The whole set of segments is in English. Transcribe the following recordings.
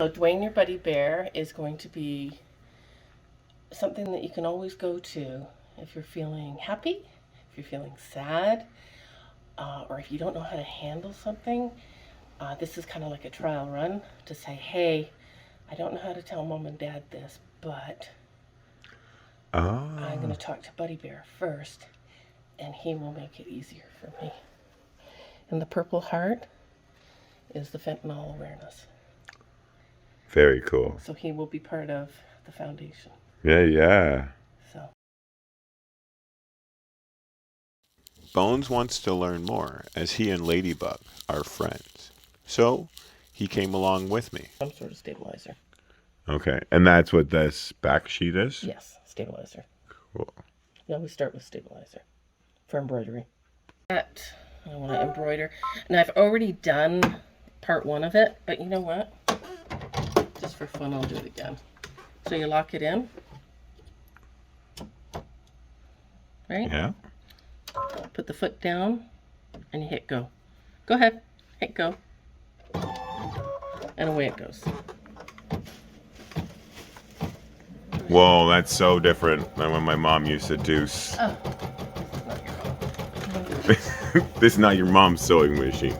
So Dwayne Your Buddy Bear is going to be something that you can always go to if you're feeling happy, if you're feeling sad, or if you don't know how to handle something. This is kind of like a trial run to say, hey, I don't know how to tell mom and dad this, but I'm going to talk to Buddy Bear first, and he will make it easier for me. And the purple heart is the fentanyl awareness. Very cool. So he will be part of the foundation. Yeah. So Bones wants to learn more, as he and Ladybug are friends. So he came along with me. some sort of stabilizer. Okay, and that's what this back sheet is? Yes, stabilizer. Cool. You always start with stabilizer for embroidery. That I want to embroider. And I've already done part one of it, but you know what? Just for fun, I'll do it again. So you lock it in. Right? Yeah. Put the foot down and you hit go. Go ahead. Hit go. And away it goes. Whoa, that's so different than when my mom used to do. Oh, This is not your mom's sewing machine.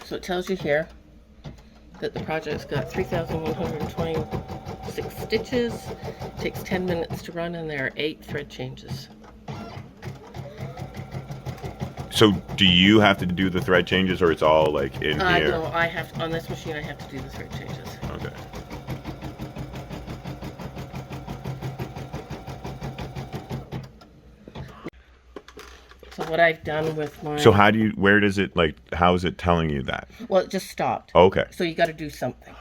So it tells you here that the project's got 3,126 stitches. It takes 10 minutes to run, and there are 8 thread changes. So do you have to do the thread changes, or it's all like in here? No, I have on this machine. I have to do the thread changes. Okay. So what I've done with my So where does it, like, how is it telling you that? well, it just stopped. Okay. So you got to do something.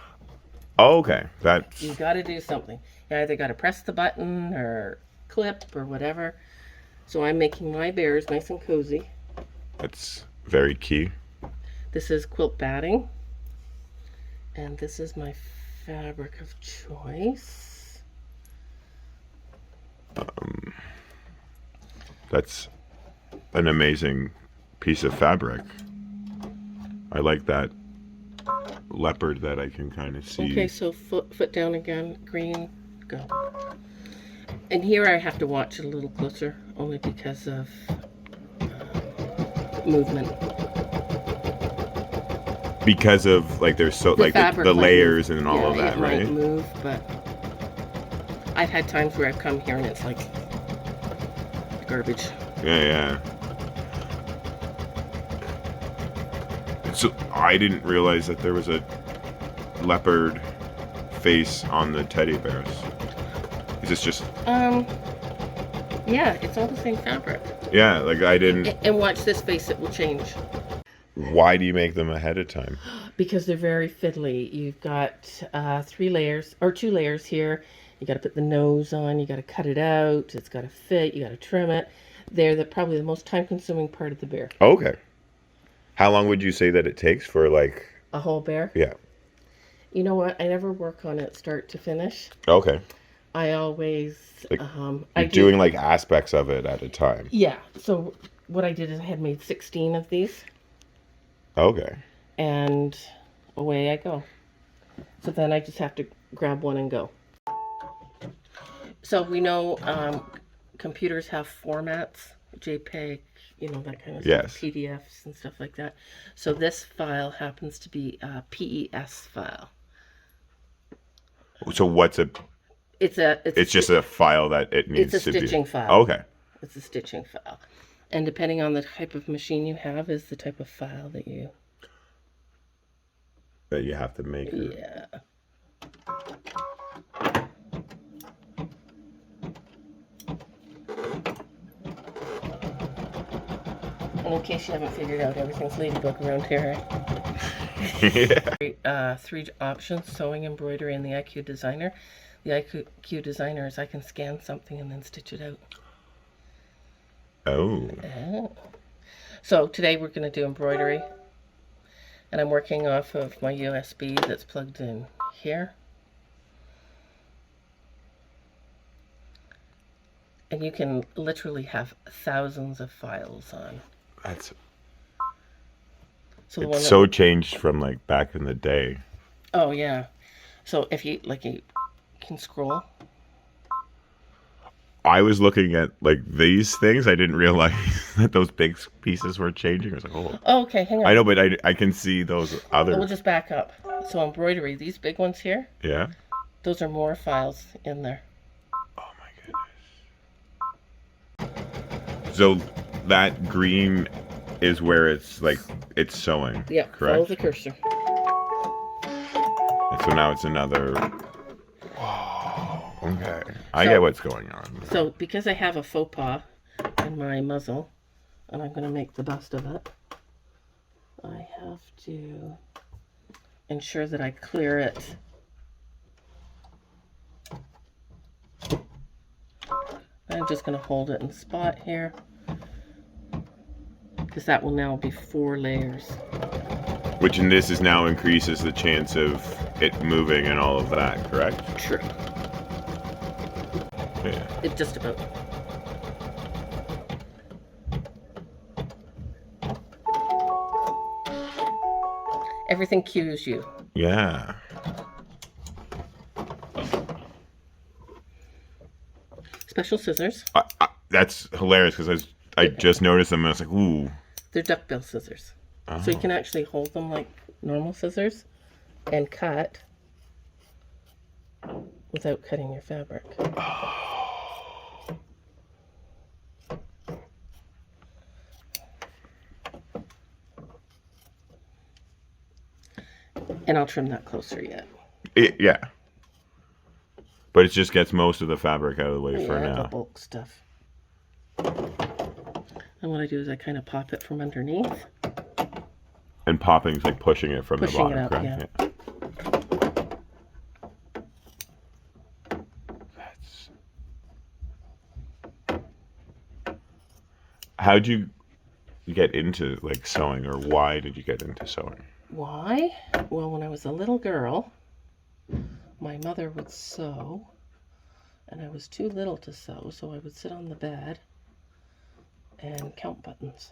Okay. That's You got to do something. You either got to press the button or clip or whatever. So I'm making my bears nice and cozy. that's very key. This is quilt batting, and this is my fabric of choice. That's an amazing piece of fabric. I like that leopard that I can kind of see. Okay, so foot down again, green, go. And here I have to watch it a little closer, only because of movement. Because of, like, there's so like the layers and all of that, it right? might move, but I've had times where I've come here and it's like garbage. Yeah. So I didn't realize that there was a leopard face on the teddy bears. Is this just? Yeah, it's all the same fabric. Yeah, like I didn't. And watch this face; it will change. Why do you make them ahead of time? Because they're very fiddly. You've got 3 layers or 2 layers here. You got to put the nose on. You got to cut it out. It's got to fit. You got to trim it. They're probably the most time-consuming part of the bear. Okay. How long would you say that it takes for, like, a whole bear? Yeah. You know what? I never work on it start to finish. Okay. I always like you're doing like aspects of it at a time. Yeah. So what I did is I had made 16 of these. Okay. And away I go. So then I just have to grab one and go. So we know computers have formats, JPEG, you know, that kind of Yes. stuff, PDFs and stuff like that. So this file happens to be a PES file. So what's a? It's just a file that it needs to be. It's a stitching file. Okay. It's a stitching file. And depending on the type of machine you have is the type of file that you have to make. Yeah. And in case you haven't figured out, everything's Ladybug around here. Yeah. 3 options: sewing, embroidery, and the IQ Designer. The IQ Designer is I can scan something and then stitch it out. Oh. So today we're going to do embroidery. And I'm working off of my USB that's plugged in here. And you can literally have thousands of files on. That's So the it's one that, so changed from like back in the day. oh yeah. So if you you can scroll. I was looking at like these things. I didn't realize that those big pieces were changing. I was like, oh, Oh, okay, hang I on. know, but I can see those other. We'll just back up. So embroidery, these big ones here, Yeah. those are more files in there. Oh my goodness. So that green is where it's like it's sewing. Yep, correct. follow the cursor. And so now it's another. Whoa. Okay. I get what's going on. So because I have a faux pas in my muzzle, and I'm going to make the bust of it, I have to ensure that I clear it. I'm just going to hold it in spot here, because that will now be 4 layers. Which in this is now increases the chance of it moving and all of that, correct? True. Yeah. It just about. Everything cues you. Yeah. Special scissors. That's hilarious because I just noticed them and I was like, ooh. They're duckbill scissors. Oh. So you can actually hold them like normal scissors and cut without cutting your fabric. And I'll trim that closer yet. Yeah. But it just gets most of the fabric out of the way for The now. bulk stuff. And what I do is I kind of pop it from underneath. And popping is like pushing it from Pushing the it bottom, up, correct? Yeah. How'd you get into like sewing, or why did you get into sewing? Why? Well, when I was a little girl, my mother would sew, and I was too little to sew, so I would sit on the bed and count buttons.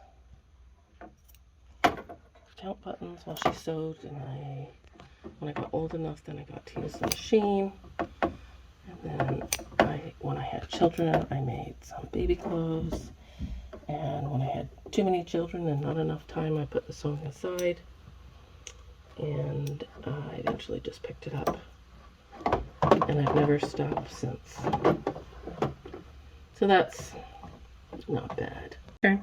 Count buttons while she sewed, and when I got old enough, then I got to use the machine. And then when I had children, I made some baby clothes. And when I had too many children and not enough time, I put the sewing aside. And I eventually just picked it up. And I've never stopped since. So that's not bad. Okay.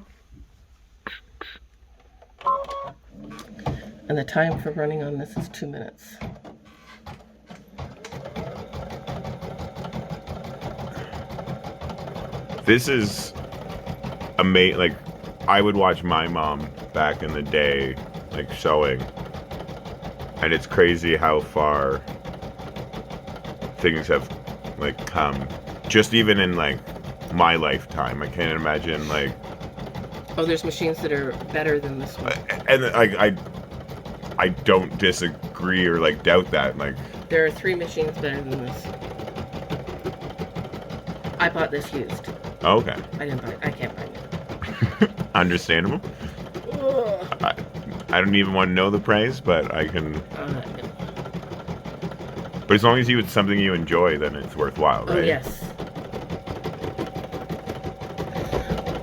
And the time for running on this is 2 minutes. This is amazing. Like, I would watch my mom back in the day, like sewing, and it's crazy how far things have like come. Just even in like my lifetime, I can't imagine like. Oh, there's machines that are better than this one. And I don't disagree or like doubt that. Like, there are 3 machines better than this. I bought this used. Oh, okay. I didn't buy it. I can't buy it. Understandable. I don't even want to know the price, but I can. But as long as it's something you enjoy, then it's worthwhile, right? Oh, yes.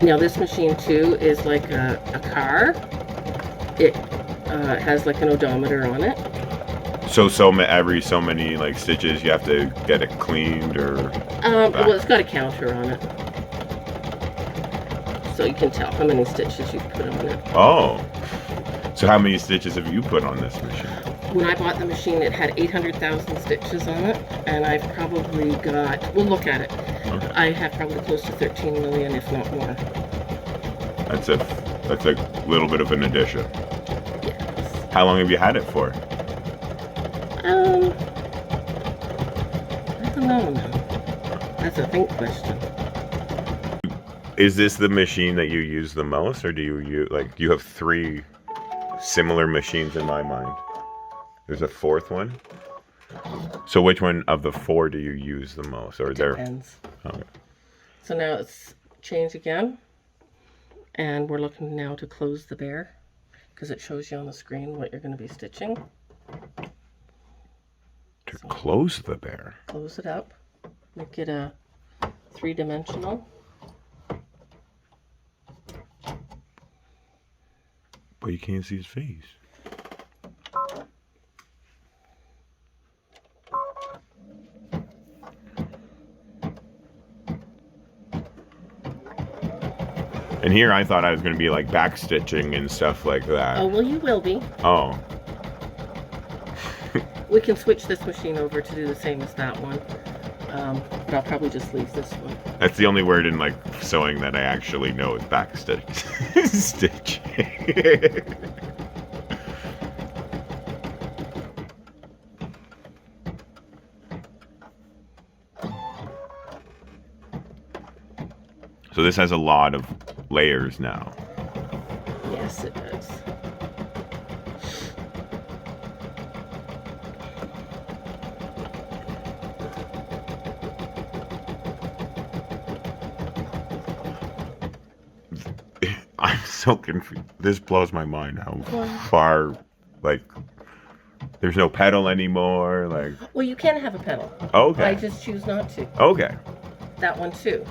Now this machine too is like a car. It has like an odometer on it. So every so many like stitches you have to get it cleaned or. Well, it's got a counter on it, so you can tell how many stitches you put on it. Oh, so how many stitches have you put on this machine? When I bought the machine, it had 800,000 stitches on it, and I've probably got. We'll look at it. Okay. I have probably close to 13 million, if not more. That's a little bit of an addition. Yes. How long have you had it for? I don't know now. That's a think question. Is this the machine that you use the most, or do you like you have 3 similar machines in my mind? There's a 4th one. So which one of the 4 do you use the most, or Depends. Okay. So now it's change again. And we're looking now to close the bear because it shows you on the screen what you're going to be stitching. To close the bear? Close it up. Make it a 3-dimensional. But you can't see his face. And here I thought I was going to be like backstitching and stuff like that. Oh, well, you will be. Oh. We can switch this machine over to do the same as that one. But I'll probably just leave this one. That's the only word in like sewing that I actually know is backstitch. Stitching. So this has a lot of layers now. Yes, it does. I'm so confused. This blows my mind how far, like, there's no pedal anymore. Like, well, you can have a pedal. Okay. I just choose not to. Okay. That one too.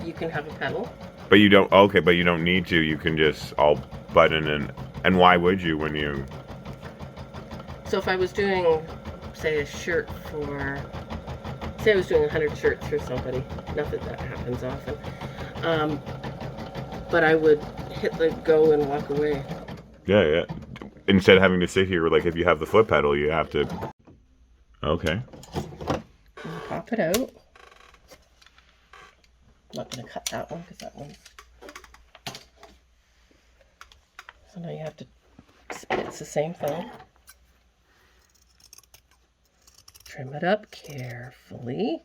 You can have a pedal. But you don't. Okay, but you don't need to. You can just all button and why would you when you? So if I was doing, say, a shirt for, say I was doing 100 shirts for somebody. Not that that happens often. But I would hit the go and walk away. Yeah, yeah. Instead of having to sit here, like if you have the foot pedal, you have to. Okay. And pop it out. I'm not going to cut that one because that one's. So now you have to. It's the same thing. Trim it up carefully.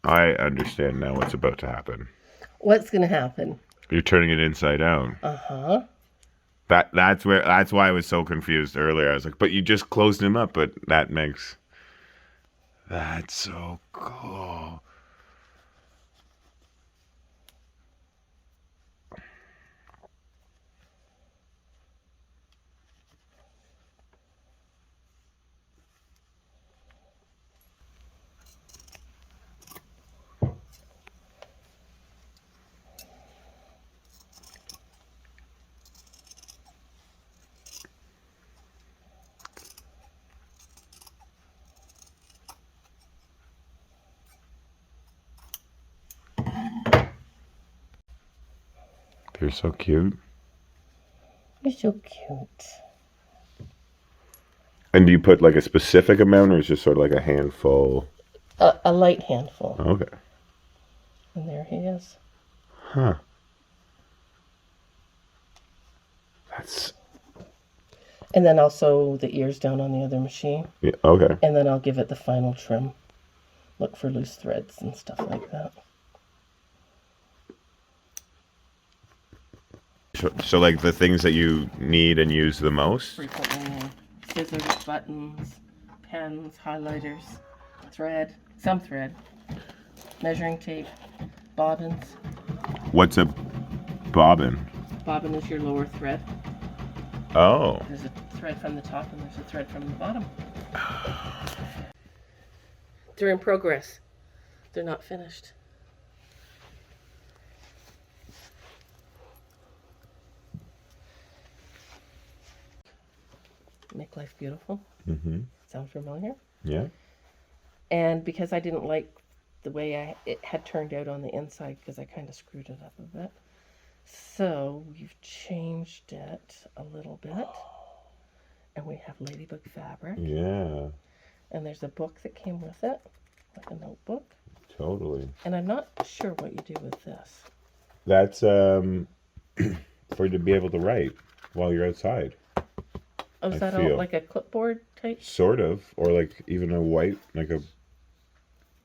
I understand now what's about to happen. What's going to happen? You're turning it inside out. Uh-huh. That's why I was so confused earlier. I was like, but you just closed him up, but that's so cool. They're so cute. You're so cute. And do you put like a specific amount or is it just sort of like a handful? A light handful. Okay. And there he is. Huh. That's... And then also the ears down on the other machine. Yeah, okay. And then I'll give it the final trim. Look for loose threads and stuff like that. So like the things that you need and use the most? Frequently, scissors, buttons, pens, highlighters, thread, some thread, measuring tape, bobbins. What's a bobbin? Bobbin is your lower thread. Oh. There's a thread from the top and there's a thread from the bottom. They're in progress. They're not finished. Make Life Beautiful. Mm-hmm. Sound familiar? Yeah. And because I didn't like the way it had turned out on the inside, because I kind of screwed it up a bit. So we've changed it a little bit. And we have Ladybug fabric. Yeah. And there's a book that came with it, like a notebook. Totally. And I'm not sure what you do with this. That's for you to be able to write while you're outside. Oh, is that all like a clipboard type? Sort of, or like even a white, like a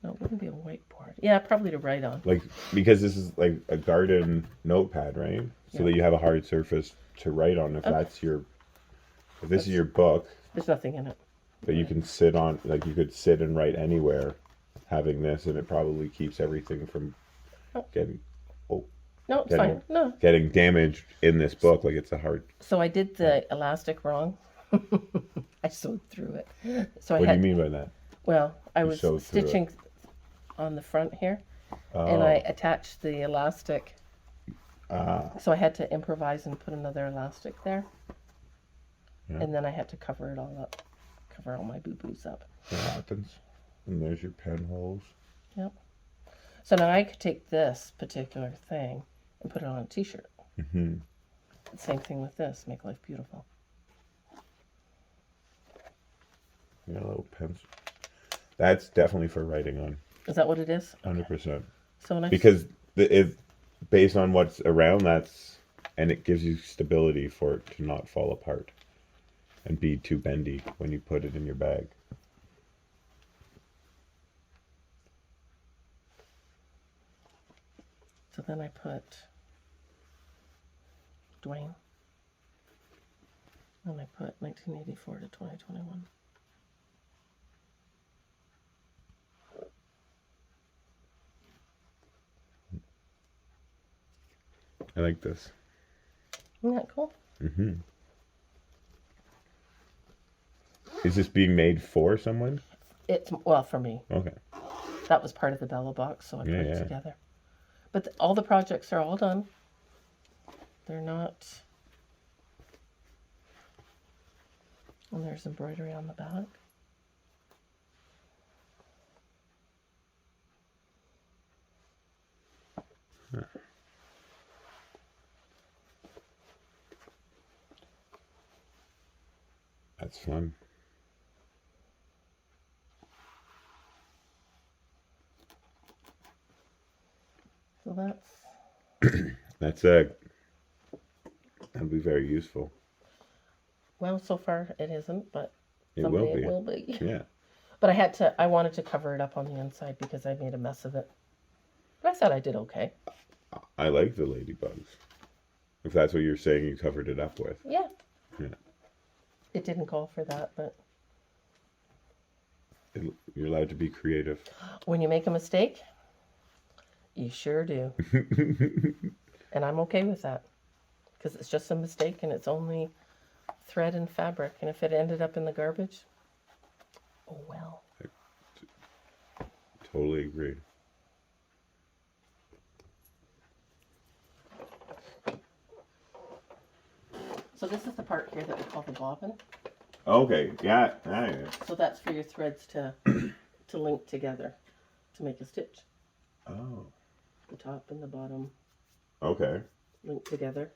No, it wouldn't be a whiteboard. Yeah, probably to write on. Like, because this is like a garden notepad, right? So Yeah. that you have a hard surface to write on. If Okay. that's your, if this is your book There's nothing in it. that you can sit on, like you could sit and write anywhere having this, and it probably keeps everything from Oh. getting, No, it's Getting- fine. No. getting damaged in this book. Like it's a hard. So I did the elastic wrong. I sewed through it. So I What do had, you mean by that? well, I You was sewed through it. stitching on the front here, Oh, and I attached the elastic. ah, So I had to improvise and put another elastic there. Yeah. And then I had to cover it all up, cover all my boo-boos up. that happens. And there's your pen holes. So now I could take this particular thing and put it on a t-shirt. Mm-hmm. Same thing with this, make life beautiful. Yeah, a little pencil. That's definitely for writing on. Is that what it is? 100%. So when I Because based on what's around, and it gives you stability for it to not fall apart and be too bendy when you put it in your bag. So then I put Dwayne. And I put 1984 to 2021. I like this. Isn't that cool? Mm-hmm. Is this being made for someone? It's, well, for me. Okay. That was part of the Bella box, so I put Yeah, it yeah. together. But all the projects are all done. They're not... And there's embroidery on the back. That's fun. So that's... That'd be very useful. Well, so far it isn't, but It someday will be. it will be. Yeah. But I wanted to cover it up on the inside because I made a mess of it. But I thought I did okay. I like the ladybugs. If that's what you're saying, you covered it up with. Yeah. Yeah. It didn't call for that, but You're allowed to be creative. when you make a mistake, you sure do. And I'm okay with that. Because it's just a mistake and it's only thread and fabric. And if it ended up in the garbage, oh well. Totally agree. So this is the part here that we call the bobbin. Okay. Yeah. Yeah. So that's for your threads to link together to make a stitch. Oh. The top and the bottom Okay. link together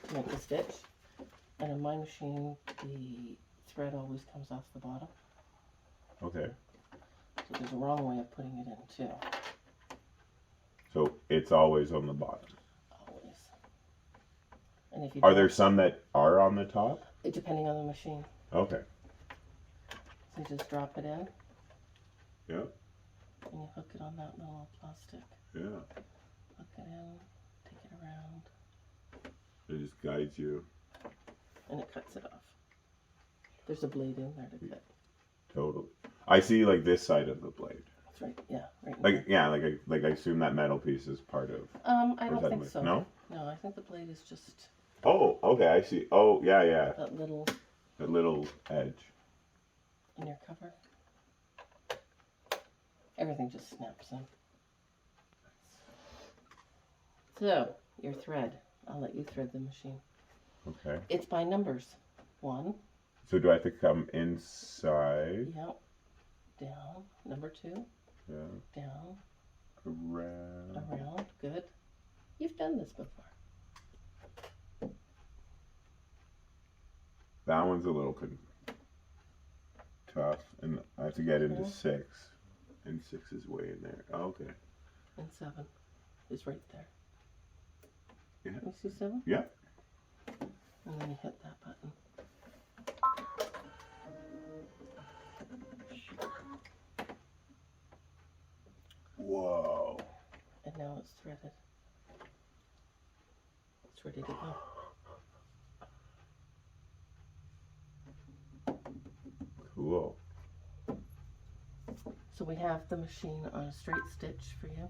to make the stitch. And in my machine, the thread always comes off the bottom. Okay. So there's a wrong way of putting it in too. So it's always on the bottom. Always. And if you Are don't- there some that are on the top? depending on the machine. Okay. So you just drop it in Yep. and you hook it on that little plastic. Yeah. Hook it in, take it around, It just guides you. and it cuts it off. There's a blade in there to cut. Totally. I see like this side of the blade. That's right. Yeah, right. in Like yeah, like I assume that metal piece is part of. I or is don't that think like- so. No? No, I think the blade is just Oh, okay. I see. Oh, yeah. that little The little edge. in your cover. Everything just snaps in. So, your thread. I'll let you thread the machine. Okay. It's by numbers. 1, So do I have to come inside? yep, down. Number 2, Yeah. down, Around. around. Good. You've done this before. That one's a little tough, and I have to get into Okay. 6, and 6 is way in there. Oh, okay. And 7 is right there. Yeah. You see 7? Yeah. And then you hit that button. Whoa. And now it's threaded. It's ready to go. Cool. So we have the machine on a straight stitch for you,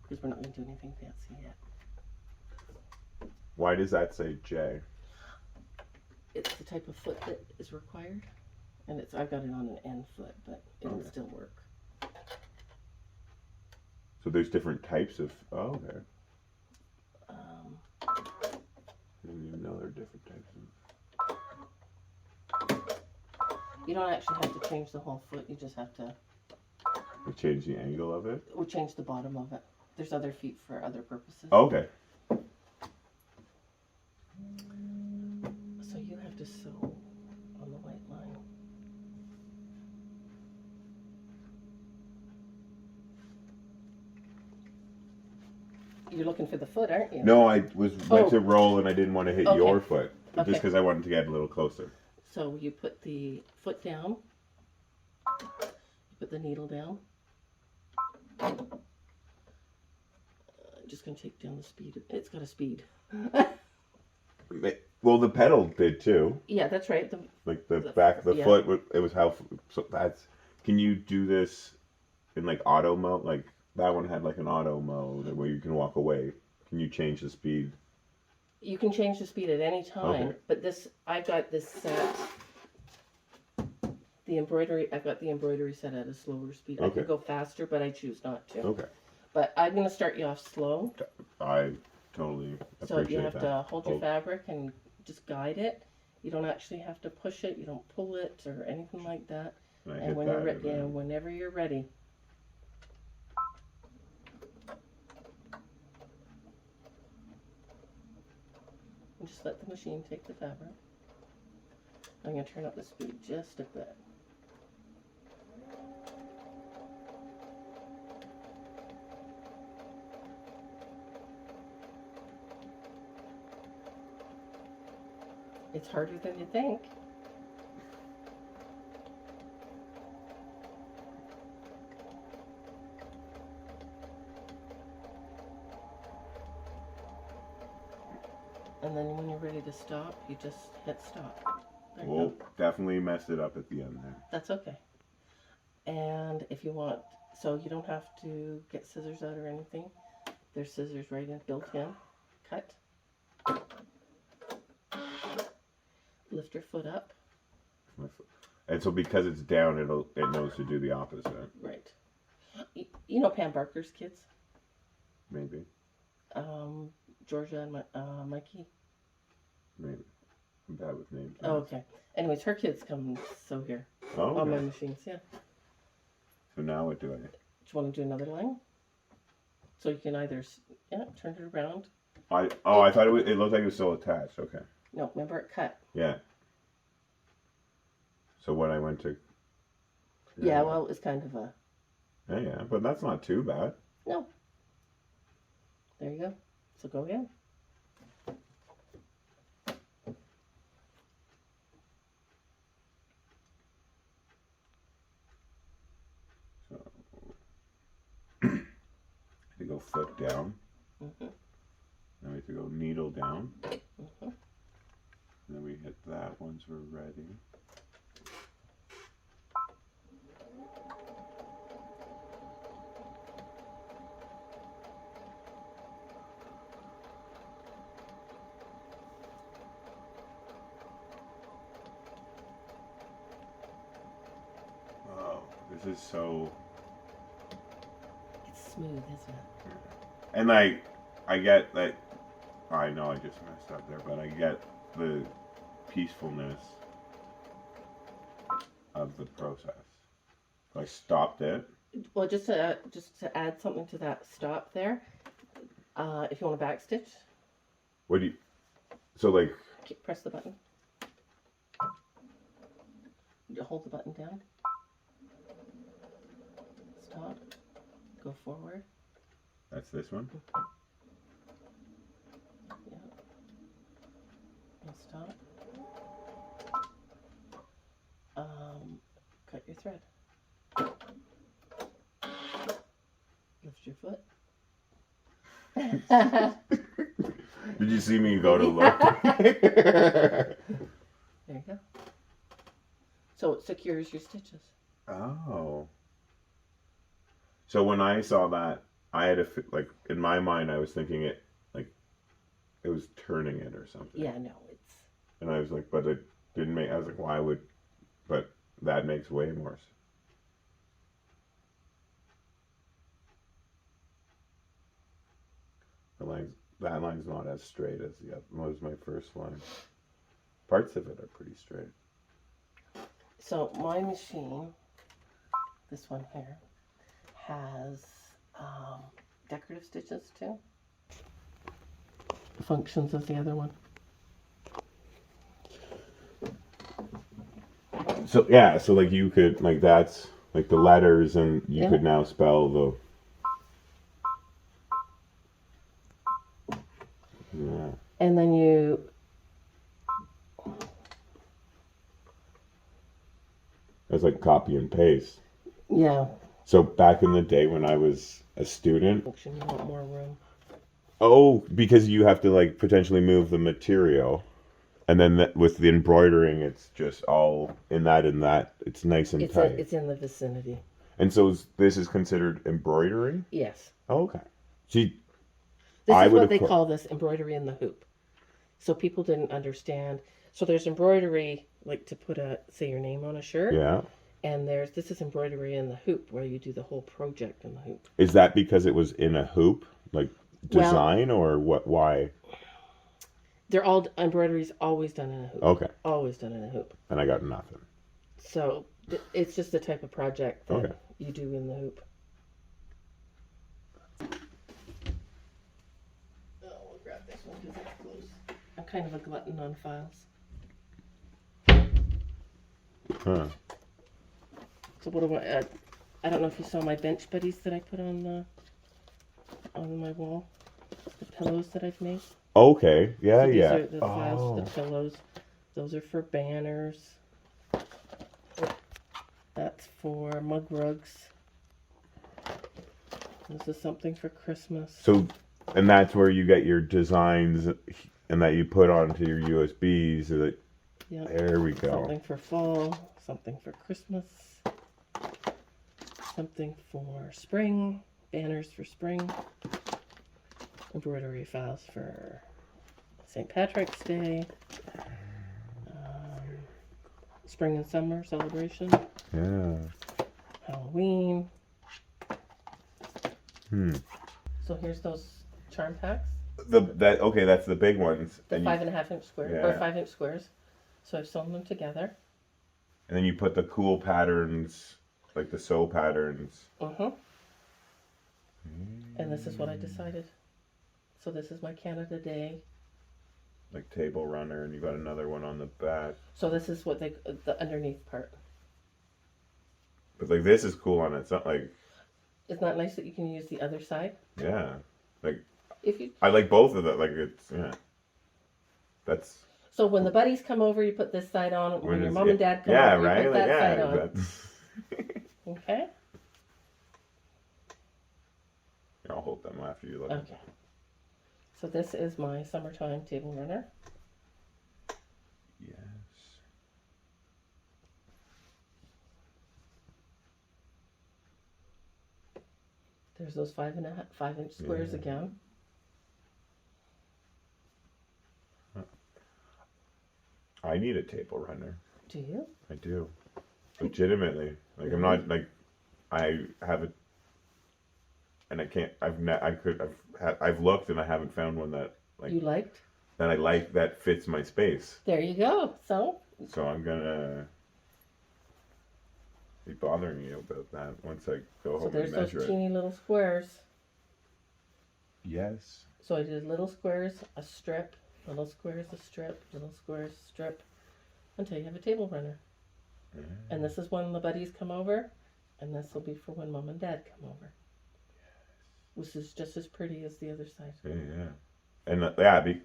because we're not going to do anything fancy yet. Why does that say J? It's the type of foot that is required, and I've got it on an N foot, but it'll Okay. still work. So there's different types of. Oh, okay. I didn't even know there were different types of. You don't actually have to change the whole foot. You just have to. We change the angle of it. Or change the bottom of it. There's other feet for other purposes. Oh, okay. So you have to sew on the white line. You're looking for the foot, aren't you? No, I went to roll and I didn't want to hit Okay. your foot, Okay. just because I wanted to get a little closer. So you put the foot down. You put the needle down. I'm just going to take down the speed. It's got a speed. Well, the pedal did too. Yeah, that's right. Like the back, the yeah. foot. It was how. So that's. Can you do this in like auto mode? Like that one had like an auto mode where you can walk away. Can you change the speed? You can change the speed at any time, Okay. but I've got this set. I've got the embroidery set at a slower speed. I Okay. could go faster, but I choose not to. Okay. But I'm going to start you off slow. I totally appreciate So you have that. to hold your fabric and just guide it. You don't actually have to push it. You don't pull it or anything like that. And when you're ready, whenever you're ready. And just let the machine take the fabric. I'm going to turn up the speed just a bit. It's harder than you think. And then when you're ready to stop, you just hit stop. There you Well, go. definitely messed it up at the end there. That's okay. And if you want, so you don't have to get scissors out or anything. There's scissors right in, built in. Cut. Lift your foot up. And so because it's down, it knows to do the opposite. Right. You know Pam Barker's kids? Maybe. Georgia and Mikey? Maybe. I'm bad with names. Oh, okay. Anyways, her kids come sew here Oh, on my okay. machines, yeah. So now what do I? Do you want to do another line? So you can either, turn it around. I thought it looked like it was still attached. Okay. No, remember it cut. Yeah. So when I went to. Yeah, well, it was kind of a. Yeah, but that's not too bad. No. There you go. So go again. So. I have to go foot down. Mm-hmm. Then we have to go needle down. Mm-hmm. Then we hit that once we're ready. Oh, this is so. It's smooth, isn't it? And I get that. I know I just messed up there, but I get the peacefulness of the process. So I stopped it. Well, just to add something to that stop there, if you want to backstitch, What do you? So like. press the button. You hold the button down. Stop. Go forward. That's this one. Yeah. And stop. Cut your thread. your foot. Did you see me go to look? There you go. So it secures your stitches. Oh. So when I saw that, I had like in my mind I was thinking it like it was turning it or something. Yeah, no, it's. And I was like, but it didn't make. I was like, why would? But that makes way more sense. That line's not as straight as the other. Was my first line. Parts of it are pretty straight. So my machine, this one here, has decorative stitches too. The functions of the other one. So yeah, so like you could like that's like the letters, and you Yeah. could now spell the. Yeah. And then you. It's like copy and paste. Yeah. So back in the day when I was a student. Function, you want more room. Oh, because you have to like potentially move the material. And then with the embroidering, it's just all in that. It's nice and tight. It's in the vicinity. And so this is considered embroidery? Yes. Oh, okay. See, This is what they call this embroidery in the hoop. So people didn't understand. So there's embroidery, like to put say your name on a shirt. Yeah. And this is embroidery in the hoop, where you do the whole project in the hoop. Is that because it was in a hoop, like design, or what? Why? Embroidery's always done in a hoop. Okay. Always done in a hoop. And I got nothing. So it's just the type of project that you do in the hoop. Oh, we'll grab this one because it's close. I'm kind of a glutton on files. Huh. So what do I don't know if you saw my bench buddies that I put on my wall. The pillows that I've made. Okay. Yeah, so these yeah. are the files, the pillows. Those are for banners. That's for mug rugs. This is something for Christmas. So, and that's where you get your designs, and that you put onto your USBs. So that, yeah. There we go. Something for fall. Something for Christmas. Something for spring. Banners for spring. Embroidery files for St. Patrick's Day. Spring and summer celebration. Yeah. Halloween. Hmm. So here's those charm packs. That's the big ones. The 5.5 inch square or 5 inch squares. So I've sewn them together. And then you put the cool patterns, like the sew patterns. And this is what I decided. So this is my Canada Day. Like table runner, and you got another one on the back. So this is what the underneath part. But like this is cool on it. It's not like. Isn't that nice that you can use the other side? Yeah, like if you. I like both of them. Like it's That's. So when the buddies come over, you put this side on. When your mom and dad come over, you put that side on. Okay. I'll hold them after you look. Okay. So this is my summertime table runner. Yes. There's those 5 inch squares again. I need a table runner. Do you? I do. Legitimately. Like I'm not like I have it, and I can't. I've looked and I haven't found one that like you liked. That I like that fits my space. There you go. So I'm gonna be bothering you about that once I go home and measure it. So there's those teeny little squares. Yes. So I did little squares, a strip, little squares, a strip, little squares, strip, until you have a table runner. And this is when the buddies come over, and this will be for when mom and dad come over. Yes. Which is just as pretty as the other side. Yeah. And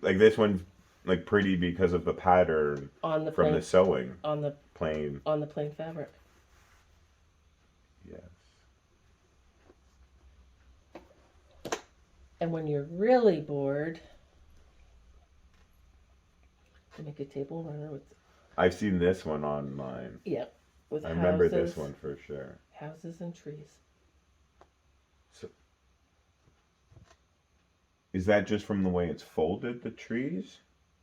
like this one's like pretty because of the pattern on the from the sewing on the plain fabric. Yes. And when you're really bored, you make a table runner with, I've seen this one online. yeah, with I remember houses, this one for sure. houses and trees. So, is that just from the way it's folded, the trees?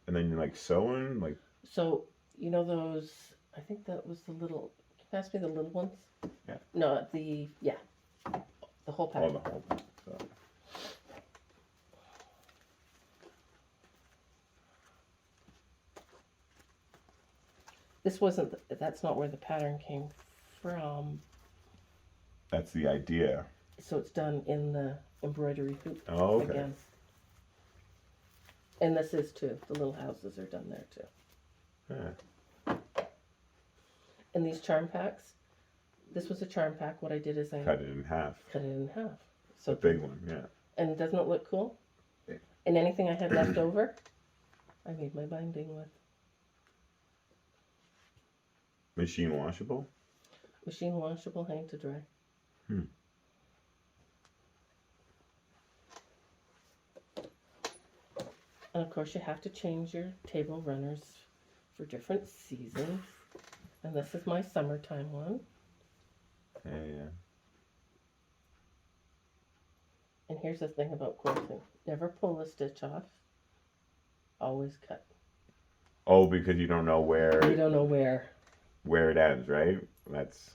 And then you're like sewing? Like, So, you know those, I think that was the little, can you pass me the little ones? Yeah. No, yeah, the whole all pattern. the whole. So. This wasn't, that's not where the pattern came from. That's the idea. So it's done in the embroidery hoop Oh, okay. again. And this is too. The little houses are done there too. Yeah. And these charm packs, this was a charm pack. What I did is I Cut it in half. cut it in half. So a big one, yeah. And doesn't it look cool? Yeah. And anything I had left over, I made my binding with. Machine washable? Machine washable, hang to dry. Hmm. And of course you have to change your table runners for different seasons. And this is my summertime one. Yeah, yeah. And here's the thing about quilting. Never pull a stitch off. Always cut. Oh, because you don't know where You don't know where. it ends, right? That's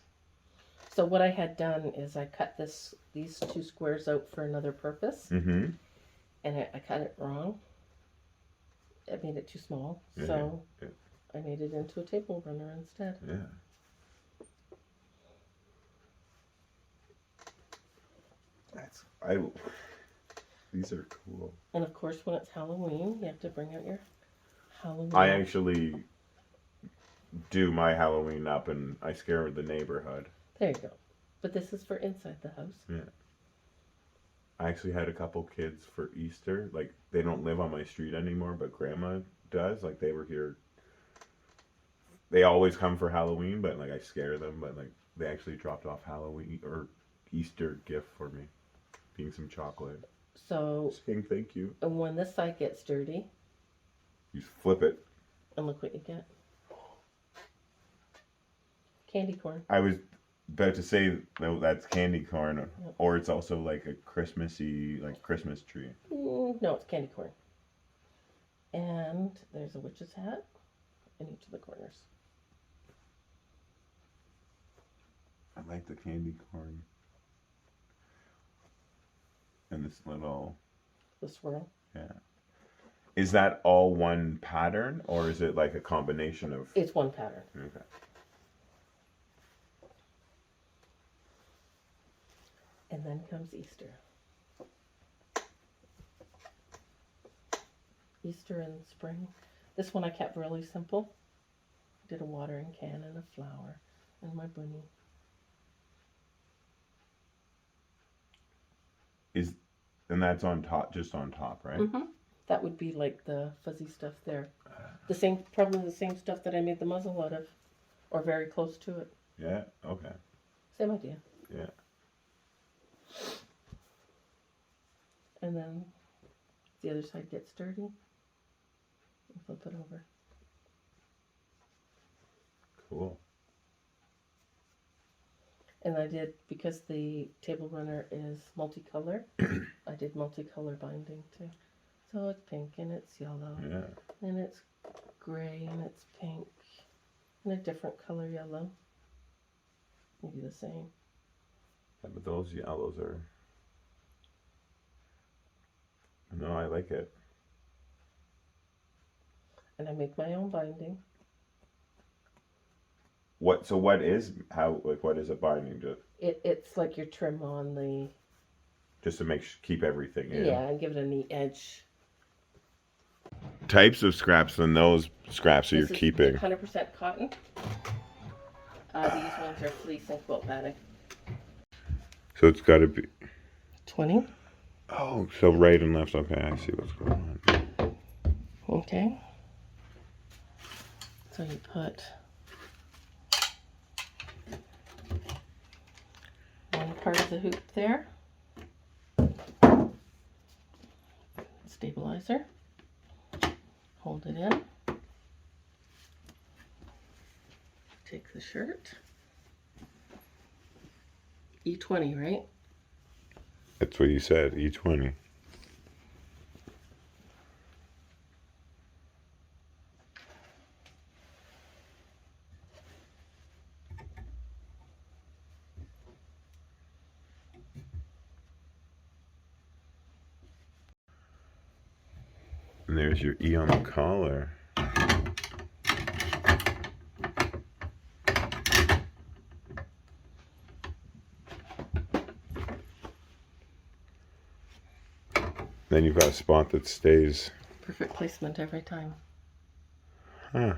So what I had done is I cut these two squares out for another purpose. mm-hmm. And I cut it wrong. I made it too small. Yeah, So yeah. I made it into a table runner instead. Yeah. These are cool. And of course when it's Halloween, you have to bring out your Halloween. I actually do my Halloween up and I scare the neighborhood. There you go. But this is for inside the house. Yeah. I actually had a couple kids for Easter. Like, they don't live on my street anymore, but Grandma does. Like, they were here. They always come for Halloween, but, like, I scare them. But, like, they actually dropped off Halloween or Easter gift for me. Being some chocolate. So, Saying thank you. and when this side gets dirty, You flip it. and look what you get. Candy corn. I was about to say that's candy corn, or it's also like a Christmassy, like Christmas tree. No, it's candy corn. And there's a witch's hat in each of the corners. I like the candy corn. And this little... The swirl. Yeah. Is that all one pattern, or is it like a combination of... It's one pattern. Okay. And then comes Easter. Easter and spring. This one I kept really simple. I did a watering can and a flower and my bunny. And that's on top, just on top, right? Mm-hmm. That would be like the fuzzy stuff there. The same, probably the same stuff that I made the muzzle out of, or very close to it. Yeah, okay. Same idea. Yeah. And then the other side gets dirty. And flip it over. Cool. And I did, because the table runner is multicolor, I did multicolor binding too. So it's pink and it's yellow. Yeah. And it's gray and it's pink. And a different color yellow. Maybe the same. Yeah, but those yellows are... No, I like it. And I make my own binding. What is it binding to? It's like your trim on the... Just to keep everything in. Yeah, and give it a neat edge. Types of scraps than those scraps that you're keeping. 100% cotton. These ones are fleece and quilt matting. So it's got to be... 20. Oh, so right and left. Okay, I see what's going on. Okay. So you put one part of the hoop there. stabilizer. Hold it in. Take the shirt. E20, right? That's what you said, E20. And there's your E on the collar. Then you've got a spot that stays. Perfect placement every time. Huh.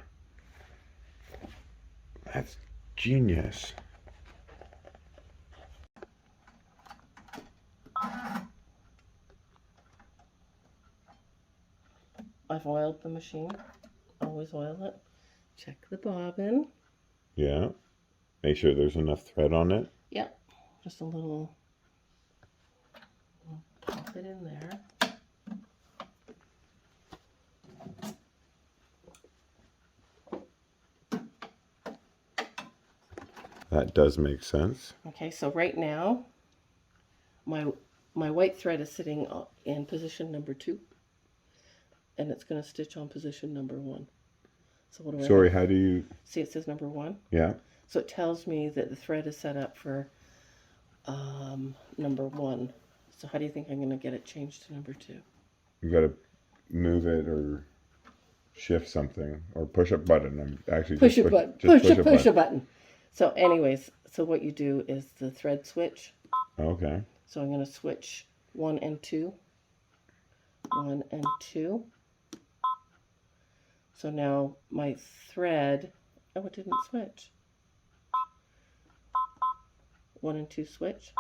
That's genius. I've oiled the machine. Always oil it. Check the bobbin. Yeah. Make sure there's enough thread on it. Yep. Just a little. Pop it in there. That does make sense. Okay, so right now, my white thread is sitting in position number 2, and it's going to stitch on position number 1. So what do I Sorry, have? how do you... See, it says number 1. Yeah. So it tells me that the thread is set up for number 1. So how do you think I'm going to get it changed to number 2? You got to move it or shift something or push a button. I'm actually Push a button. Push a button. So anyways, so what you do is the thread switch. Okay. So I'm going to switch 1 and 2. 1 and 2. So now my thread, oh, it didn't switch. 1 and 2 switch.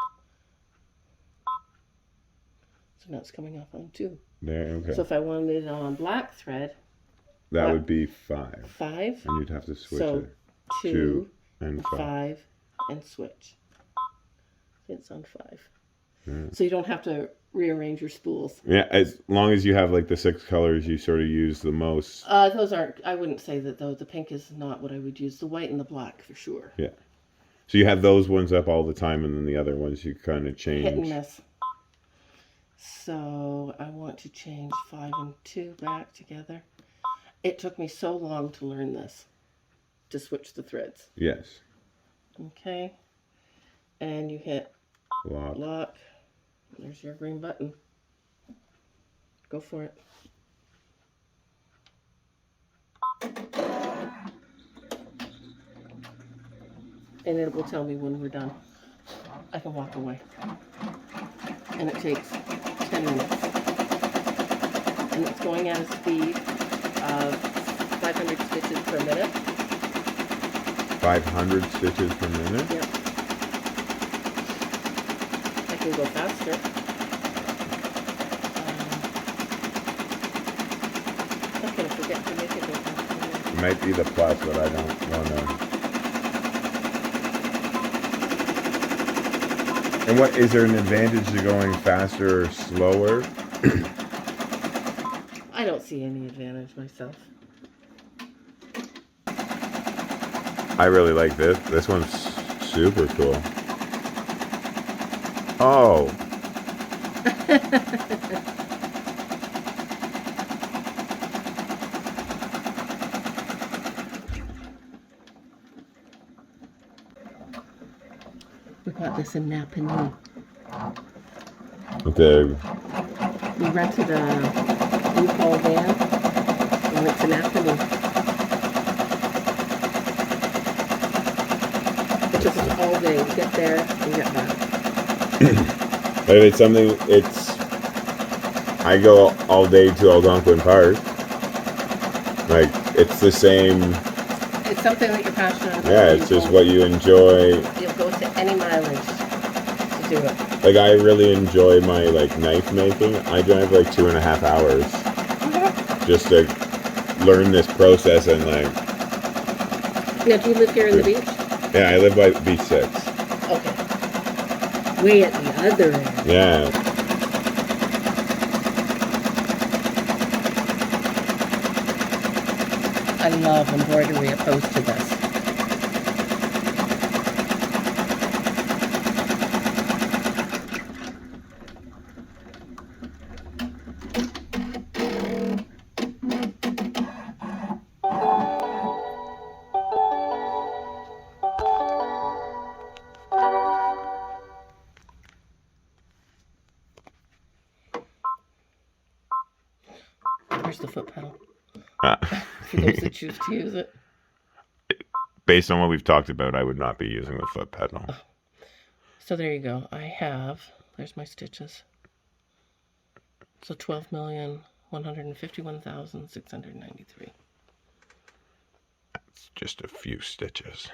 So now it's coming off on 2. There, okay. So if I wanted it on black thread, that would be 5. 5. And you'd have to switch So it. 2 and 5. 5 and switch. It's on 5. Yeah. So you don't have to rearrange your spools. Yeah, as long as you have like the 6 colors you sort of use the most. Those aren't, I wouldn't say that though. The pink is not what I would use. The white and the black for sure. Yeah. So you have those ones up all the time, and then the other ones you kind of change. Hit and miss. So I want to change 5 and 2 back together. It took me so long to learn this, to switch the threads. Yes. Okay. And you hit Lock. lock. There's your green button. Go for it. And it will tell me when we're done. I can walk away. And it takes 10 minutes. And it's going at a speed of 500 stitches per minute. 500 stitches per minute? Yep. I can go faster. I'm going to forget to make it go faster. It might be the plus, but I don't want to. And what is there an advantage to going faster or slower? I don't see any advantage myself. I really like this. This one's super cool. Oh. We got this in Napanee. Okay. We rented a U-Haul van and went to Napanee. It took us all day to get there and get back. But if it's something, I go all day to Algonquin Park. Like, it's the same. It's something that you're passionate about. Yeah, it's just what you enjoy. You'll go to any mileage to do it. Like, I really enjoy my, like, knife making. I drive, like, 2.5 hours just to learn this process and, like... Yeah, do you live here in the beach? Yeah, I live by Beach 6. Okay. Way at the other end. Yeah. I love embroidery opposed to this. Where's the foot pedal? For those that choose to use it. Based on what we've talked about, I would not be using the foot pedal. Oh. So there you go. I have, there's my stitches. So 12,151,693. That's just a few stitches.